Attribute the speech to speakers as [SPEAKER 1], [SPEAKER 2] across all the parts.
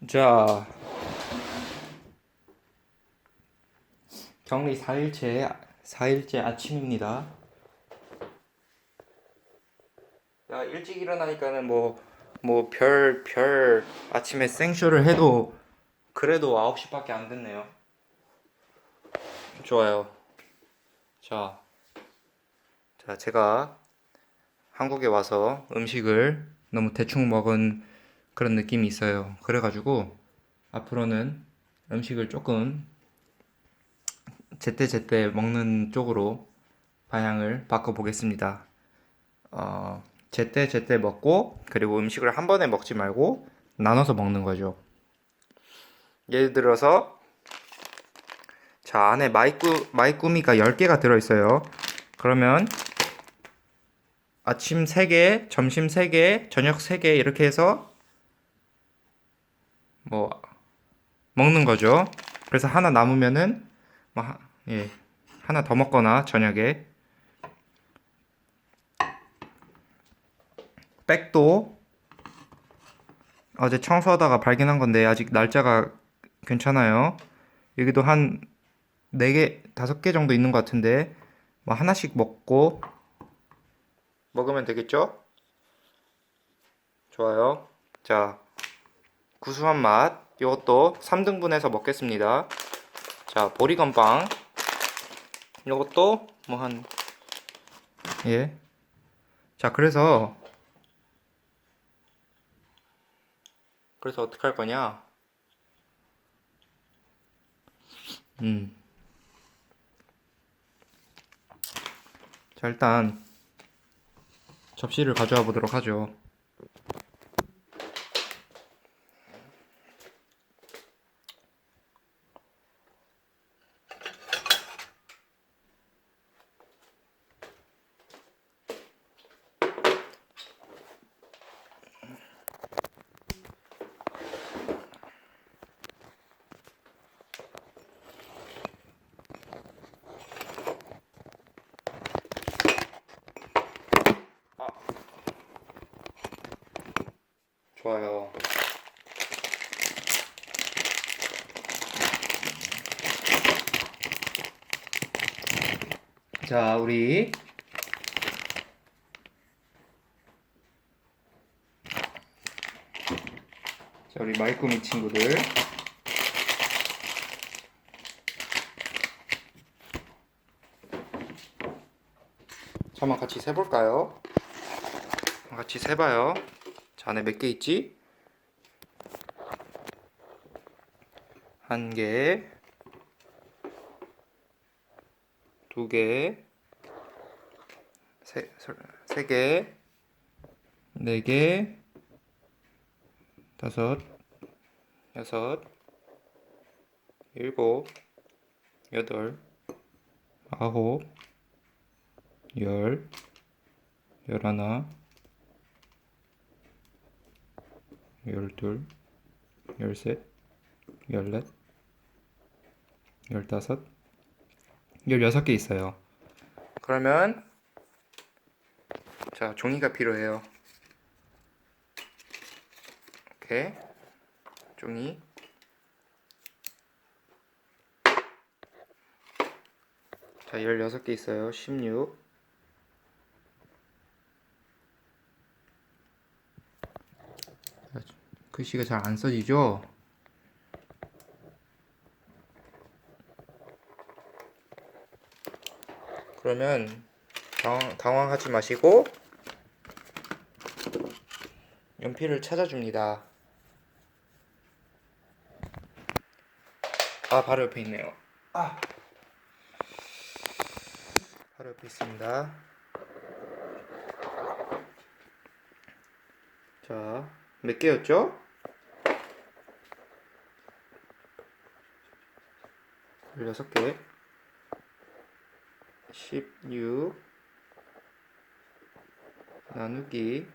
[SPEAKER 1] 자, 격리 4일째 아침입니다. 야, 일찍 일어나니까는 아침에 생쇼를 해도 그래도 9시밖에 안 됐네요. 좋아요. 자, 제가 한국에 와서 음식을 너무 대충 먹은 그런 느낌이 있어요. 그래가지고 앞으로는 음식을 조금 제때제때 먹는 쪽으로 방향을 바꿔보겠습니다. 제때제때 먹고, 그리고 음식을 한 번에 먹지 말고 나눠서 먹는 거죠. 예를 들어서, 자, 안에 마이꾸미가 10개가 들어있어요. 그러면 아침 3개, 점심 3개, 저녁 3개 이렇게 해서 뭐 먹는 거죠. 그래서 하나 남으면은 뭐 예, 하나 더 먹거나 저녁에 백도 어제 청소하다가 발견한 건데 아직 날짜가 괜찮아요. 여기도 한 4개, 5개 정도 있는 것 같은데 뭐 하나씩 먹으면 되겠죠? 좋아요. 자, 구수한 맛 이것도 3등분해서 먹겠습니다. 자, 보리건빵 이것도 뭐 한 예. 자, 그래서 어떻게 할 거냐? 음. 자, 일단 접시를 가져와 보도록 하죠. 좋아요. 자, 우리 말꾸미 친구들. 한번 같이 세볼까요? 같이 세봐요. 자, 안에 몇 개 있지? 1개, 2개, 3개, 4개, 5, 6, 7, 8, 9, 10, 11, 12, 13, 14, 15, 16개 있어요. 그러면 자, 종이가 필요해요. 이렇게 종이. 자, 16개 있어요. 16. 글씨가 잘 안 써지죠? 그러면 당황하지 마시고 연필을 찾아줍니다. 아, 바로 옆에 있네요. 아, 바로 옆에 있습니다. 자, 몇 개였죠? 16개. 16 나누기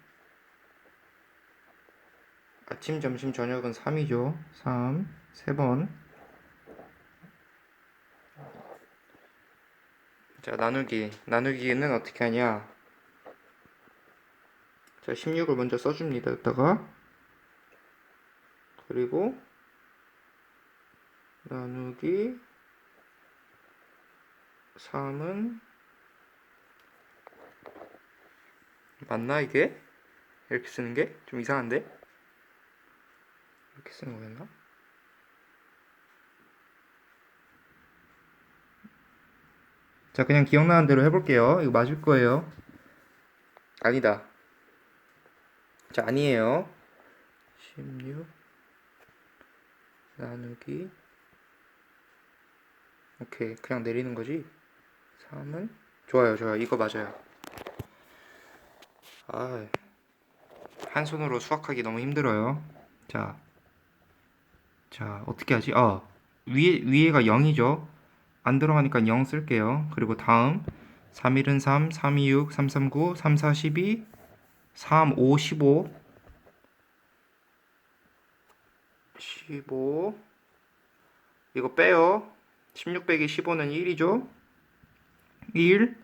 [SPEAKER 1] 아침, 점심, 저녁은 3이죠. 3, 3번. 자, 나누기는 어떻게 하냐? 자, 16을 먼저 써줍니다. 여기다가 그리고 나누기 3은 맞나 이게? 이렇게 쓰는 게 좀 이상한데? 이렇게 쓰는 거였나? 자, 그냥 기억나는 대로 해볼게요. 이거 맞을 거예요. 아니다. 자, 아니에요. 16 나누기 오케이. 그냥 내리는 거지. 3은 좋아요, 좋아요. 이거 맞아요. 아, 한 손으로 수학하기 너무 힘들어요. 자, 어떻게 하지? 위에가 0이죠. 안 들어가니까 0 쓸게요. 그리고 다음 3, 1은 3, 3, 2, 6, 3, 3, 9, 3, 4, 12, 3, 5, 15 15 이거 빼요. 16 빼기 15는 1이죠. 1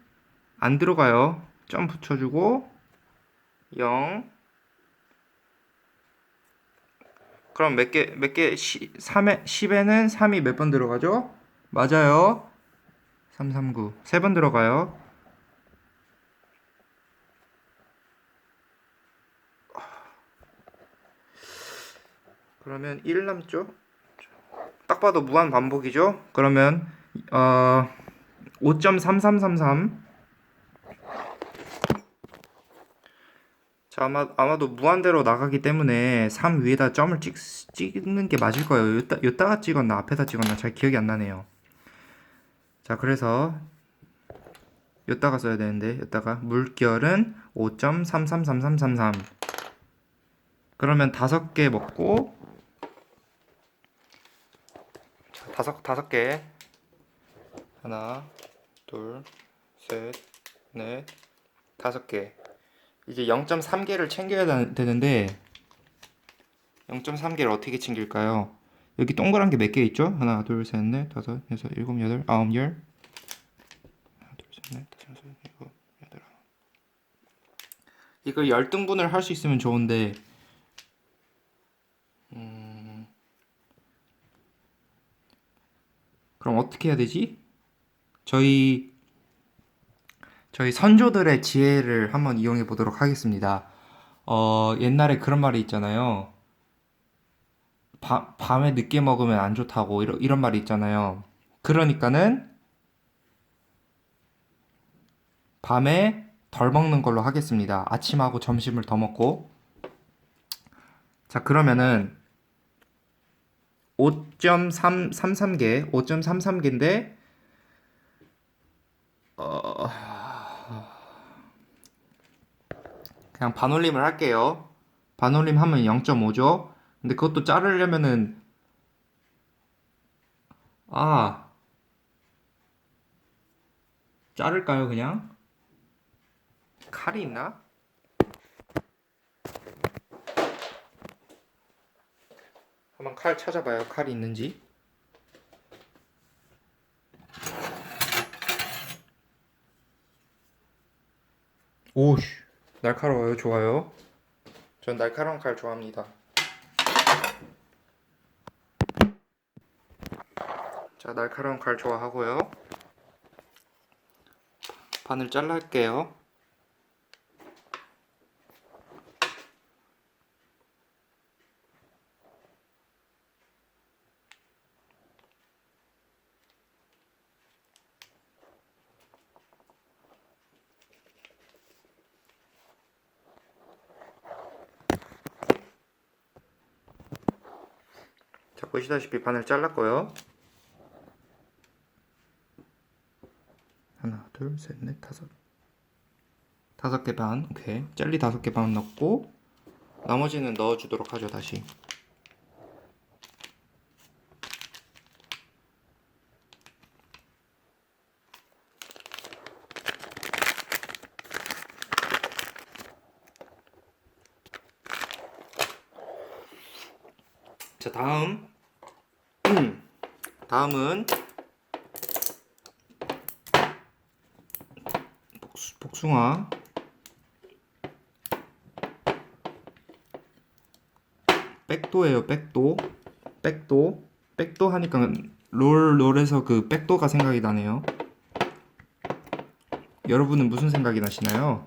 [SPEAKER 1] 안 들어가요. 점 붙여주고 0 그럼 몇 개, 3에, 10에는 3이 몇 번 들어가죠? 맞아요. 3, 3, 9. 3번 들어가요. 그러면 1 남죠? 딱 봐도 무한 반복이죠? 그러면, 5.3333. 자, 아마도 무한대로 나가기 때문에 3 위에다 점을 찍는 게 맞을 거예요. 요따가 찍었나, 앞에다 찍었나, 잘 기억이 안 나네요. 자, 그래서 요따가 써야 되는데 요따가 물결은 5.333333 그러면 5개 먹고 다섯 개 하나 둘셋넷 5개 이제 0.3개를 챙겨야 되는데 0.3개를 어떻게 챙길까요? 여기 동그란 게 몇 개 있죠? 하나 둘셋넷 다섯 여섯 일곱 여덟 아홉 열 하나 둘셋넷 다섯 여섯 일곱 여덟 이걸 열등분을 할 수 있으면 좋은데 그럼 어떻게 해야 되지? 저희 선조들의 지혜를 한번 이용해 보도록 하겠습니다. 옛날에 그런 말이 있잖아요. 밤에 늦게 먹으면 안 좋다고 이런 말이 있잖아요. 그러니까는 밤에 덜 먹는 걸로 하겠습니다. 아침하고 점심을 더 먹고. 자, 그러면은 5.33개, 5.33개인데 그냥 반올림을 할게요. 반올림 하면 0.5죠. 근데 그것도 자르려면은 자를까요, 그냥? 칼이 있나? 한번 칼 찾아봐요. 칼이 있는지. 오씨, 날카로워요. 좋아요. 전 날카로운 칼 좋아합니다. 자, 날카로운 칼 좋아하고요. 반을 잘랄게요. 자, 보시다시피 반을 잘랐고요. 하나, 둘, 셋, 넷, 다섯. 5개 반. 오케이. 젤리 5개 반 넣고 나머지는 넣어주도록 하죠, 다시. 자, 다음은 복숭아 백도예요. 백도 하니까 롤에서 그 백도가 생각이 나네요. 여러분은 무슨 생각이 나시나요?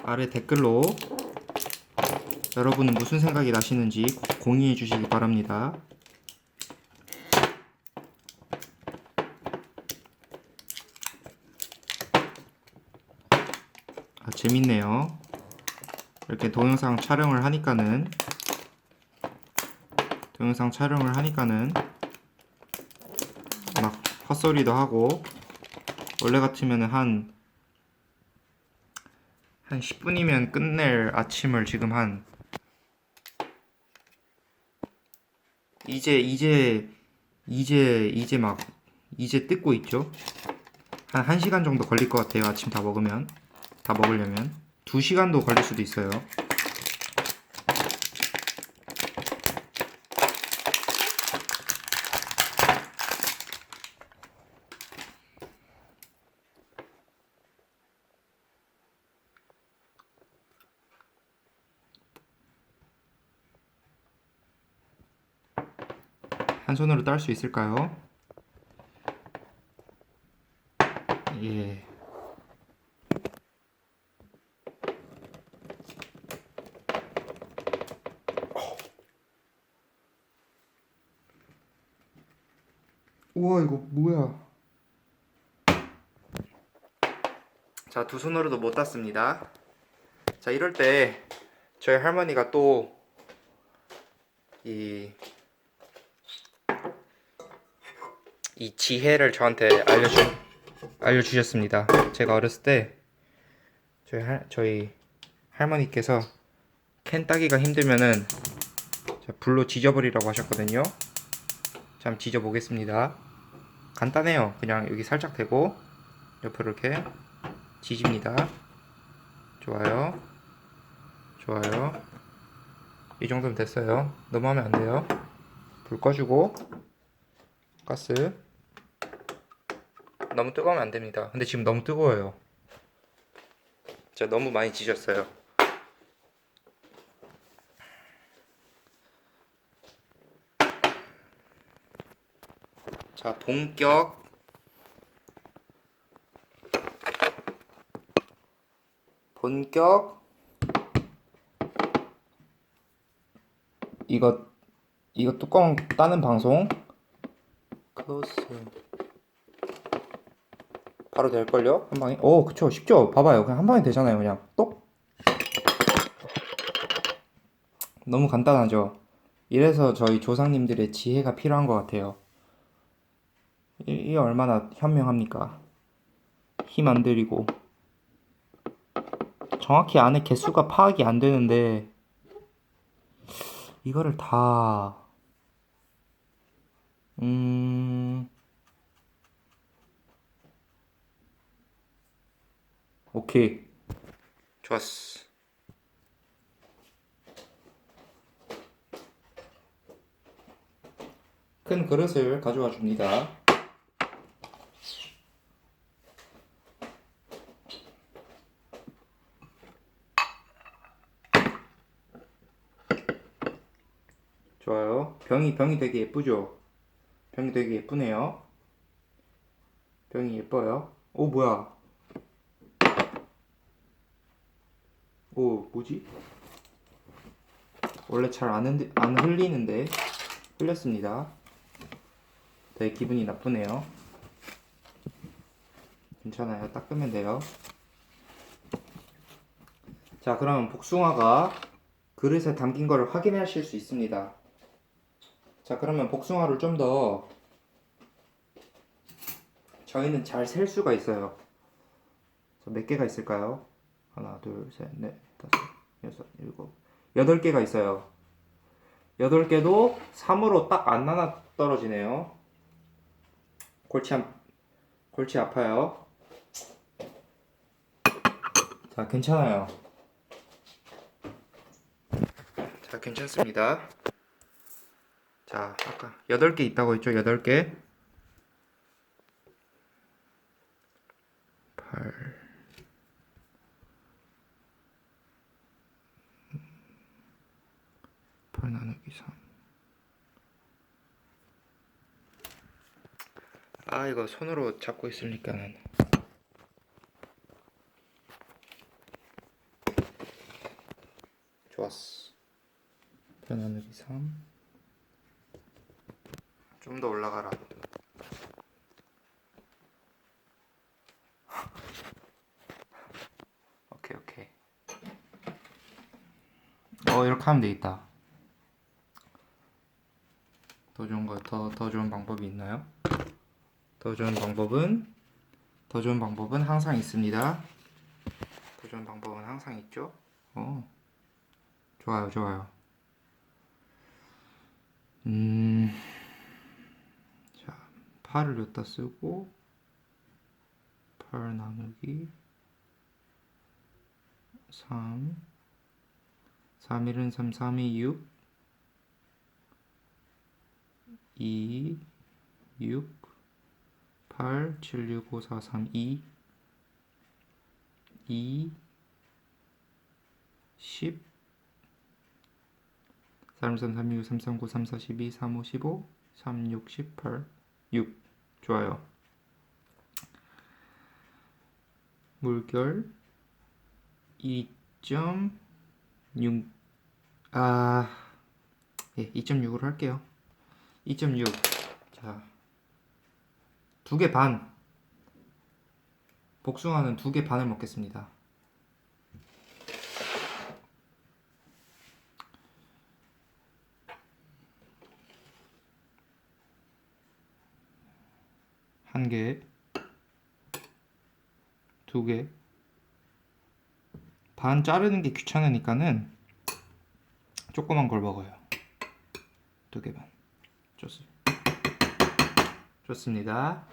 [SPEAKER 1] 아래 댓글로 여러분은 무슨 생각이 나시는지 공유해 주시기 바랍니다. 재밌네요. 이렇게 동영상 촬영을 하니까는 막 헛소리도 하고, 원래 같으면 한 10분이면 끝낼 아침을 지금 이제 뜯고 있죠. 한 1시간 정도 걸릴 것 같아요. 아침 다 먹으려면 2시간도 걸릴 수도 있어요. 한 손으로 딸 수 있을까요? 예. 우와, 이거 뭐야? 자, 두 손으로도 못 땄습니다. 자, 이럴 때 저희 할머니가 또 이 지혜를 저한테 알려주셨습니다. 제가 어렸을 때 저희 할머니께서 캔 따기가 힘들면은 불로 지져버리라고 하셨거든요. 자, 한번 지져보겠습니다. 간단해요. 그냥 여기 살짝 대고 옆으로 이렇게 지집니다. 좋아요. 이 정도면 됐어요. 너무 하면 안 돼요. 불 꺼주고 가스. 너무 뜨거우면 안 됩니다. 근데 지금 너무 뜨거워요. 제가 너무 많이 지졌어요. 자, 본격 이거 뚜껑 따는 방송 클로스 바로 될걸요? 한 방에? 오, 그쵸, 쉽죠? 봐봐요. 그냥 한 방에 되잖아요. 그냥 똑. 너무 간단하죠? 이래서 저희 조상님들의 지혜가 필요한 것 같아요. 이게 얼마나 현명합니까? 힘 안 들이고. 정확히 안에 개수가 파악이 안 되는데 이거를 다 오케이, 좋았어. 큰 그릇을 가져와 줍니다. 좋아요. 병이 되게 예쁘죠? 병이 되게 예쁘네요. 병이 예뻐요. 오, 뭐야? 오, 뭐지? 원래 잘 안 흘리는데 흘렸습니다. 되게 기분이 나쁘네요. 괜찮아요. 닦으면 돼요. 자, 그럼 복숭아가 그릇에 담긴 거를 확인하실 수 있습니다. 자, 그러면 복숭아를 좀 더 저희는 잘 셀 수가 있어요. 몇 개가 있을까요? 하나, 둘, 셋, 넷, 다섯, 여섯, 일곱, 8개가 있어요. 8개도 3으로 딱 안 나눠 떨어지네요. 골치 아파요. 자, 괜찮아요. 자, 괜찮습니다. 자, 아까 8개 있다고 했죠? 8개. 8, 8 나누기 3. 아, 이거 손으로 잡고 있으니까는. 좋았어. 8 나누기 3. 좀 더 올라가라. 오케이, 오케이. 이렇게 하면 되겠다. 더 좋은 방법이 있나요? 더 좋은 방법은 항상 있습니다. 더 좋은 방법은 항상 있죠? 좋아요, 좋아요. 자, 8을 여기다 쓰고, 8 나누기 3, 3, 1은 3, 3, 2, 6, 2, 6, 8, 7, 6, 5, 4, 3, 2, 2, 10, 3, 3, 3, 6, 3, 3, 9, 3, 4, 12, 3, 5, 15, 3, 6, 18, 6. 좋아요. 물결 2.6. 예, 2.6으로 할게요. 2.6. 자, 2개 반. 복숭아는 2개 반을 먹겠습니다. 한 개, 2개. 반 자르는 게 귀찮으니까는 조그만 걸 먹어요. 2개 반. 좋습니다.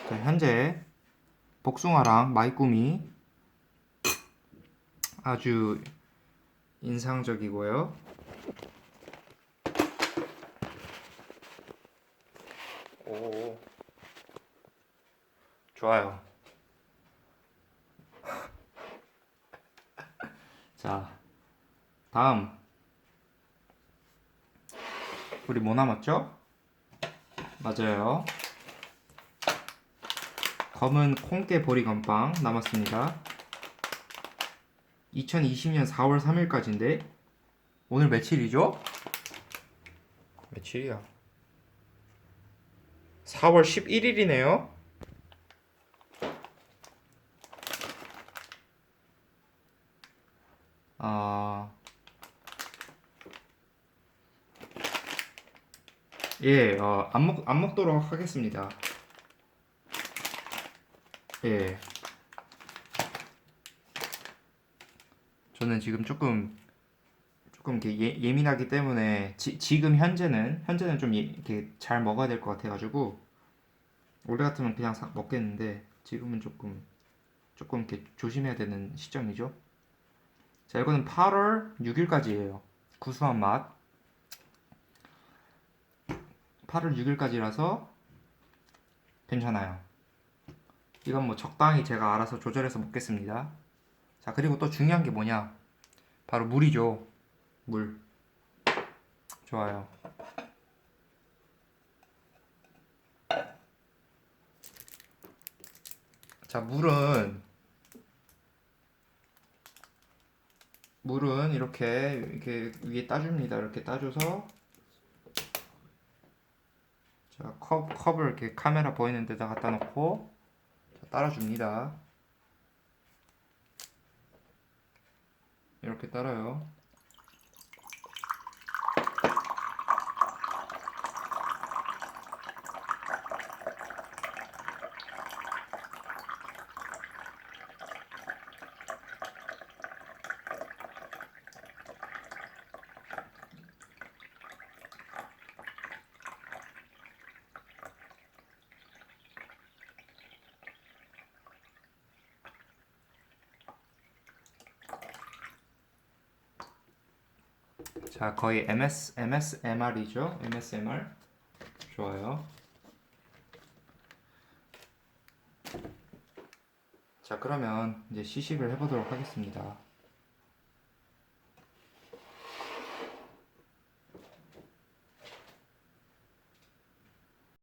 [SPEAKER 1] 자, 현재 복숭아랑 마이꾸미 아주 인상적이고요. 오, 좋아요. 자, 다음 우리 뭐 남았죠? 맞아요. 검은 콩깨 보리건빵 남았습니다. 2020년 4월 3일까지인데 오늘 며칠이죠? 며칠이야? 4월 11일이네요. 예, 안 먹도록 하겠습니다. 예. 저는 지금 조금 이렇게 예민하기 때문에 지금 현재는 좀 이렇게 잘 먹어야 될 것 같아가지고 원래 같으면 그냥 먹겠는데 지금은 조금 이렇게 조심해야 되는 시점이죠. 자, 이거는 8월 6일까지예요. 구수한 맛. 8월 6일까지라서 괜찮아요. 이건 뭐 적당히 제가 알아서 조절해서 먹겠습니다. 자, 그리고 또 중요한 게 뭐냐? 바로 물이죠. 물. 좋아요. 자, 물은 이렇게 위에 따줍니다. 이렇게 따줘서 자, 컵을 이렇게 카메라 보이는 데다 갖다 놓고 자, 따라줍니다. 이렇게 따라요. 자, 거의 MSMR이죠. MSMR. 좋아요. 자, 그러면 이제 시식을 해보도록 하겠습니다.